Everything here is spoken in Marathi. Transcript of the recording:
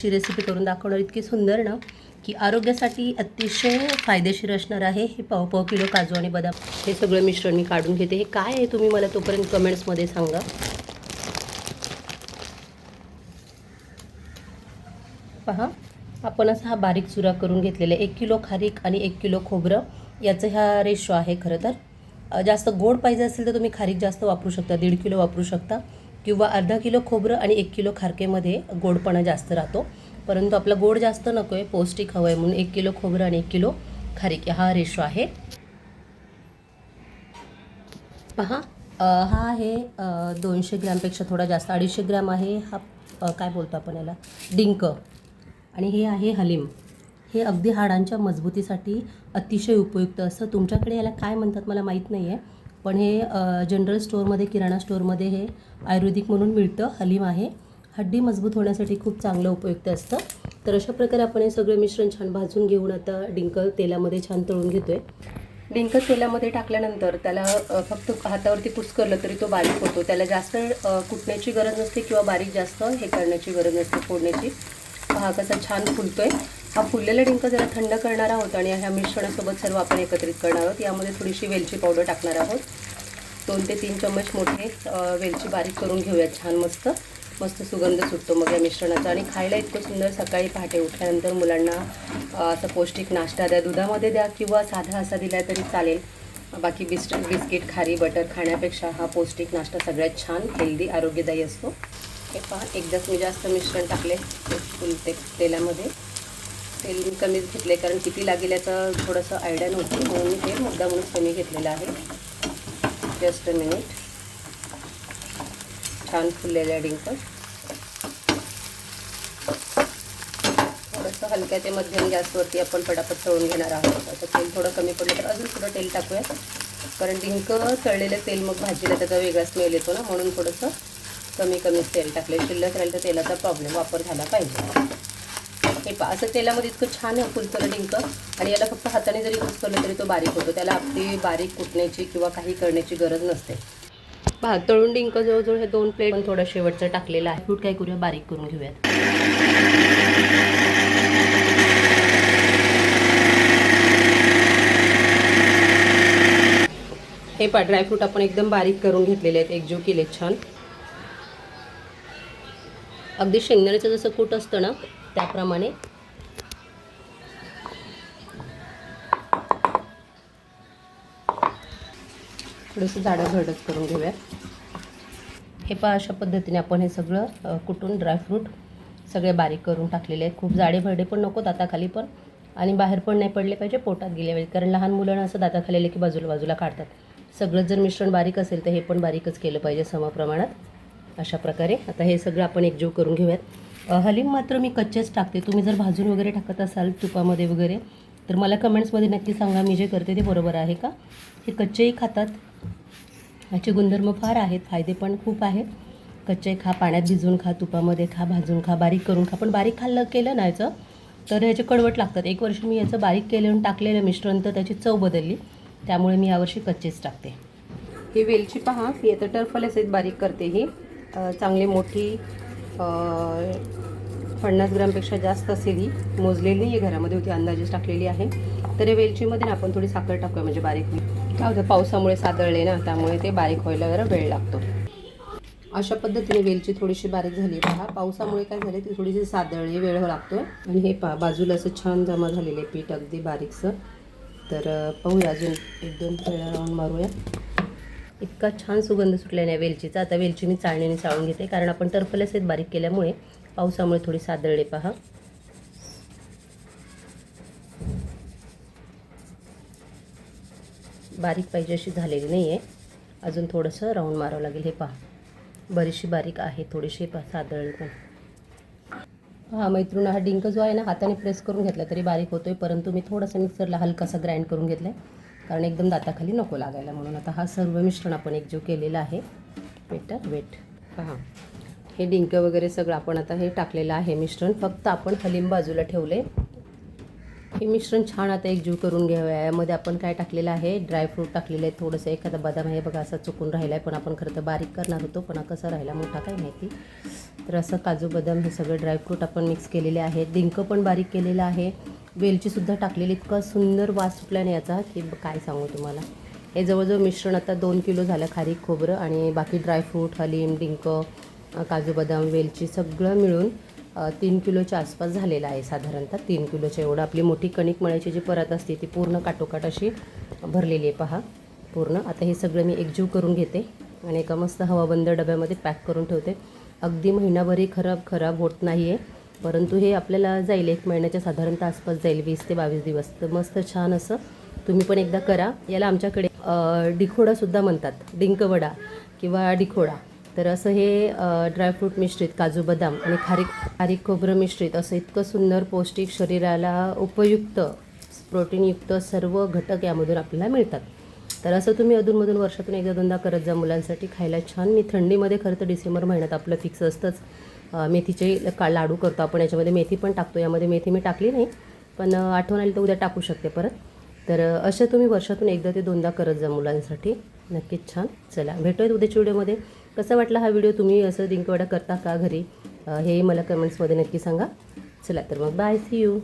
ची रेसिपी करून दाखवणार इतकी सुंदर ना की आरोग्यासाठी अतिशय फायदेशीर असणार आहे. हे पाव पाव किलो काजू आणि बदाम हे सगळं मिश्रण मी काढून घेते. हे काय आहे तुम्ही मला तोपर्यंत कमेंट्समध्ये सांगा. पहा, आपण असा हा बारीक चुरा करून घेतलेला आहे. 1 किलो खारीक आणि 1 किलो खोबरं याचं ह्या रेशो आहे. खरं तर जास्त गोड पाहिजे असेल तर तुम्ही खारीक जास्त वापरू शकता, 1.5 किलो वापरू शकता, किंवा अर्धा किलो खोबरं आणि 1 किलो खारकेमध्ये गोडपणा जास्त राहतो. परंतु आपला गोड जास्त नको आहे, पौष्टिक हवं आहे, म्हणून 1 किलो खोबरं आणि 1 किलो खारीक हा रेशो आहे. पहा, हा आहे 200 ग्रॅमपेक्षा थोडा जास्त, 250 ग्रॅम आहे हा. काय बोलतो आपण याला, डिंक. आणि हे आहे हलीम. हे अगदी हाडांच्या मजबूतीसाठी अतिशय उपयुक्त असतं. तुमच्याकडे याला काय म्हणतात मला माहीत नाही आहे, पण हे जनरल स्टोअरमध्ये, किराणा स्टोअरमध्ये हे आयुर्वेदिक म्हणून मिळतं. हलीम आहे, हड्डी मजबूत होण्यासाठी खूप चांगलं उपयुक्त असतं. तर अशा प्रकारे आपण हे सगळं मिश्रण छान भाजून घेऊन आता डिंक तेलामध्ये छान तळून घेतो आहे. डिंक तेलामध्ये टाकल्यानंतर त्याला फक्त हातावरती कुस्करलं तरी तो बारीक होतो. त्याला जास्त कुटण्याची गरज नसते किंवा बारीक जास्त हे करण्याची गरज नसते, फोडण्याची. हा कसा छान फुलतोय. हा फुललेला डिंक जरा थंड करणार आहोत आणि ह्या मिश्रणासोबत सर्व आपण एकत्रित करणार आहोत. यामध्ये थोडीशी वेलची पावडर टाकणार आहोत. 2 ते 3 चम्मच मोठे वेलची बारीक करून घेऊयात. छान मस्त मस्त सुगंध सुटतो मग या मिश्रणाचा, आणि खायला इतकं सुंदर. सकाळी पहाटे उठल्यानंतर मुलांना असं पौष्टिक नाश्ता द्या, दुधामध्ये द्या किंवा साधा असा दिला तरी चालेल. बाकी बिस्किट, खारी, बटर खाण्यापेक्षा हा पौष्टिक नाश्ता सगळ्यात छान, हेल्दी, आरोग्यदायी असतो. हे पहा, एकदाच मी जास्त मिश्रण टाकले तेलामध्ये. तेल मी कमीच घेतले कारण किती लागेल याचं थोडंसं आयडिया नव्हती, म्हणून मी तेल मुद्दामूनच कमी घेतलेलं आहे. Just a minute. छान फुललेलं आहे डिंक. थोडंसं हलक्या ते मध्यम गॅसवरती आपण पटापट तळून घेणार आहोत. आता तेल थोडं कमी पडलं तर अजून थोडं तेल टाकूया, कारण डिंक तळलेलं तेल मग भाजीला त्याचा वेगळा स्मेल येतो ना, म्हणून थोडंसं कमीच तेल टाकले. शिल्लक राहील तर तेलाचा प्रॉब्लेम वापर झाला पाहिजे. हे पहा, असं तेलामध्ये इतकं छान फुलतं डिंक, आणि याला फक्त हाताने जरी यूज केलं तरी तो बारीक होतो. त्याला अगदी बारीक कुटण्याची किंवा काही करण्याची गरज नसते. पहा, तळून डिंक जवळजवळ हे 2 प्लेट पण थोडं शेवटचं टाकलेलं आहे. फ्रूट काय करूया, बारीक करून घेऊयात. हे पहा, ड्रायफ्रूट आपण एकदम बारीक करून घेतलेले आहेत, एकजीव केले छान. अगदी शेंगदाण्याचं जसं कूट असतं ना त्याप्रमाणे. थोडंसं जाडं भरडच करून घेऊया. हे पहा, अशा पद्धतीने आपण हे सगळं कुटून ड्रायफ्रूट सगळे बारीक करून टाकलेले आहेत. खूप जाडे भरडे पण नको, दाताखाली पण, आणि बाहेर पण नाही पडले पाहिजे, पोटात गेले पाहिजे, कारण लहान मुलांना असं दाताखाली आले की बाजूला काढतात. सगळं जर मिश्रण बारीक असेल तर हे पण बारीकच केलं पाहिजे समप्रमाणात. अशा प्रकारे आता हे सगळं आपण एकजीव करून घेऊयात. हलीम मात्र मी कच्चेच टाकते. तुम्ही जर भाजून वगैरे टाकत असाल तुपामध्ये वगैरे तर मला कमेंट्समध्ये नक्की सांगा, मी जे करते ते बरोबर आहे का. हे कच्चेही खातात, ह्याचे गुणधर्म फार आहेत, फायदे पण खूप आहेत. कच्चे खा, पाण्यात भिजवून खा, तुपामध्ये खा, भाजून खा, बारीक करून खा. पण बारीक केलं ना याचं तर ह्याचे कडवट लागतात. 1 वर्ष मी याचं बारीक केलं टाकलेलं मिश्रण तर त्याची चव बदलली, त्यामुळे मी यावर्षी कच्चेच टाकते. ही वेलची पहा, ही आता टरफल्यासहित बारीक करते. ही चांगली मोठी 50 ग्रॅमपेक्षा जास्त असेल. ही मोजलेली नाही आहे, घरामध्ये होती, अंदाजेच टाकलेली आहे. तर या वेलचीमध्ये ना आपण थोडी साखर टाकूया, म्हणजे बारीक होईल. काय होतं, पावसामुळे सादळले ना, त्यामुळे ते बारीक व्हायला जरा वेळ लागतो. अशा पद्धतीने वेलची थोडीशी बारीक झाली. पहा, पावसामुळे काय झाले, ती थोडीशी सादळली, वेळ लागतो. आणि हे पहा, बाजूला असं छान जमा झालेले पीठ अगदी बारीकसं. तर पाहूया, अजून 1-2 वेळा राऊंड मारूया. इतका छान सुगंध सुटला नाही वेलचीचा. आता वेलची मी चाळणीने चाळून घेते, कारण आपण टरफल्यासहित बारीक केल्यामुळे पावसामुळे थोडी सादळले. पहा, बारीक पाहिजे अशी झालेली नाही आहे, अजून थोडंसं राऊंड मारावं लागेल. हे पहा, बरीचशी बारीक आहे, थोडीशी सादळली पण. हा मैत्रीण, हा डिंक जो आहे ना, हाताने प्रेस करून घेतला तरी बारीक होतोय, परंतु मी थोडंसं मिक्सरला हलकासा ग्राइंड करून घेतला आहे, कारण एकदम दाताखाली नको लागायला म्हणून. आता हा सर्व मिश्रण आपण एकजीव केलेला आहे. वेट पहा, हे डिंक वगैरे सगळं आपण आता हे टाकलेलं आहे मिश्रण. फक्त आपण हलीम बाजूला ठेवले. हे मिश्रण छान आता एकजीव करून घ्यावं. यामध्ये आपण काय टाकलेलं आहे, ड्रायफ्रूट टाकलेलं आहे, थोडंसं एखादा बदाम आहे बघा असा चुकून राहिला आहे, पण आपण खरं तर बारीक करणार होतो, पण कसा राहिला मोठा काय माहिती. तर असं काजू बदाम हे सगळे ड्रायफ्रूट आपण मिक्स केलेले आहेत. डिंक पण बारीक केलेलं आहे, वेलचीसुद्धा टाकलेली. इतका सुंदर वास सुटल्याने याचा की काय सांगू तुम्हाला. हे जवळजवळ मिश्रण आता 2 किलो झालं, खारीक खोबरं आणि बाकी ड्रायफ्रूट, हलीम, डिंक, काजू बदाम, वेलची सगळं मिळून 3 किलोच्या आसपास झालेलं आहे. साधारणतः 3 किलोच्या एवढं आपली मोठी कणिक मळायची जी परत असते ती पूर्ण काटोकाट अशी भरलेली आहे पहा पूर्ण. आता हे सगळं मी एकजीव करून घेते आणि एका मस्त हवाबंद डब्यामध्ये पॅक करून ठेवते. अगदी महिनाभरही खराब होत नाही आहे, परंतु हे आपल्याला जाईल 1 महिन्याच्या साधारणतः आसपास जाईल, 20 ते 22 दिवस. तर मस्त छान असं तुम्ही पण एकदा करा. याला आमच्याकडे डिखोडासुद्धा म्हणतात, डिंकवडा किंवा डिखोडा. तर असं हे ड्रायफ्रूट मिश्रित, काजू बदाम आणि खारीक खोबरं मिश्रित असं इतकं सुंदर पौष्टिक, शरीराला उपयुक्त, प्रोटीनयुक्त सर्व घटक यामधून आपल्याला मिळतात. तर असं तुम्ही अधूनमधून वर्षातून एकदा दोनदा करत जा, मुलांसाठी खायला छान. मी थंडीमध्ये खरं तर डिसेंबर महिन्यात आपलं फिक्स असतंच मेथीचे लाडू करतो आपण. याच्यामध्ये मेथी पण टाकतो, यामध्ये मेथी मी टाकली नाही, पण आठवण आली तर उद्या टाकू शकते परत. तर अशा तुम्ही वर्षातून एकदा ते दोनदा करत जा मुलांसाठी, नक्कीच छान. चला भेटूयात उद्याच्या व्हिडिओमध्ये. कसा वाटला हा व्हिडिओ, तुम्ही असं डिंकवडा करता का घरी, हे मला कमेंट्समध्ये नक्की सांगा. चला तर मग बाय, सी यू.